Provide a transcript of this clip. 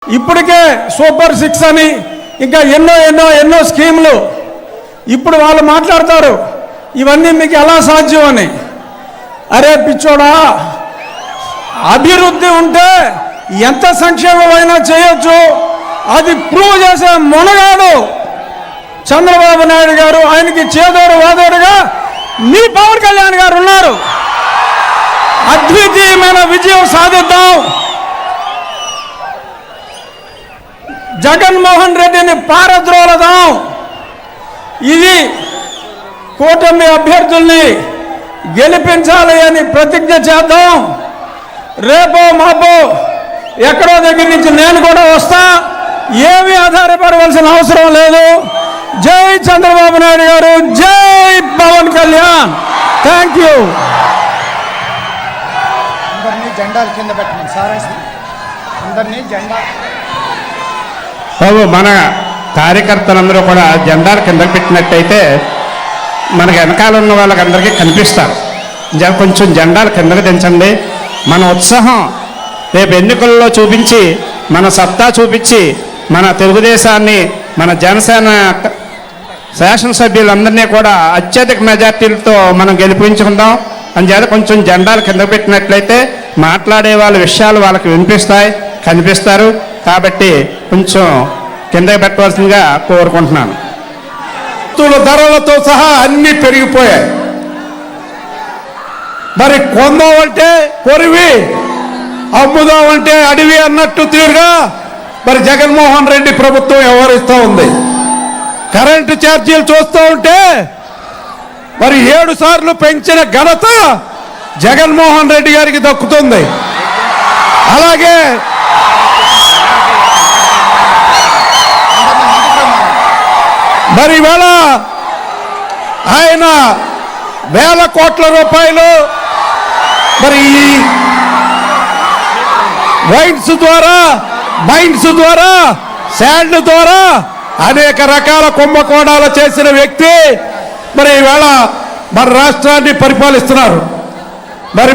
ఇప్పటికే సూపర్ 6 అని ఇంకా ఎన్నో స్కీములు ఇప్పుడు వాళ్ళు మాట్లాడతారు ఇవన్నీ మీకు ఎలా సాధ్యం అని. అరే పిచ్చోడా, అభివృద్ధి ఉంటే ఎంత సంక్షేమమైనా చేయొచ్చు. అది ప్రూవ్ చేసే మొనగాడు చంద్రబాబు నాయుడు గారు. ఆయనకి చేదోడు వాదోడుగా మీ పవన్ కళ్యాణ్ గారు ఉన్నారు. అద్వితీయమైన విజయం సాధిద్దాం. జగన్మోహన్ రెడ్డిని పారద్రోలదాం. ఇది కూటమి అభ్యర్థుల్ని గెలిపించాలి అని ప్రతిజ్ఞ చేద్దాం. రేపో మాపో ఎక్కడో దగ్గర నుంచి నేను కూడా వస్తా. ఏమీ ఆధారపడవలసిన అవసరం లేదు. జై చంద్రబాబు నాయుడు గారు, జై పవన్ కళ్యాణ్. Thank you. అందరినీ జెండాలు కింద పెట్టండి సార్. అందరినీ జెండా బాబు, మన కార్యకర్తలందరూ కూడా జెండాలు కింద పెట్టినట్టయితే మనకి వెనకాల ఉన్న వాళ్ళకి అందరికీ కనిపిస్తారు. కొంచెం జెండాలు కిందకి దించండి. మన ఉత్సాహం రేపు ఎన్నికల్లో చూపించి, మన సత్తా చూపించి, మన తెలుగుదేశాన్ని, మన జనసేన శాసనసభ్యులందరినీ కూడా అత్యధిక మెజార్టీలతో మనం గెలిపించుకుందాం. అందుచేత కొంచెం జెండాలు కింద పెట్టినట్లయితే మాట్లాడే వాళ్ళ విషయాలు వాళ్ళకి వినిపిస్తాయి, కనిపిస్తారు. కాబట్టి కొంచెం కిందకి పెట్టవలసిందిగా కోరుకుంటున్నాను. ధరలతో సహా అన్ని పెరిగిపోయాయి. మరి కొందామంటే కొరివి, అమ్ముదామంటే అడవి అన్నట్టు తీరుగా మరి జగన్మోహన్ రెడ్డి ప్రభుత్వం వ్యవహరిస్తూ ఉంది. కరెంటు ఛార్జీలు చూస్తూ ఉంటే మరి 7 సార్లు పెంచిన ఘనత జగన్మోహన్ రెడ్డి గారికి దక్కుతుంది. అలాగే మరి ఇవాళ ఆయన వేల కోట్ల రూపాయలు మరి ఈ వైన్స్ ద్వారా, మైన్స్ ద్వారా, శాండ్ ద్వారా అనేక రకాల కుంభకోణాలు చేసిన వ్యక్తి మరి ఇవాళ మన రాష్ట్రాన్ని పరిపాలిస్తున్నారు. మరి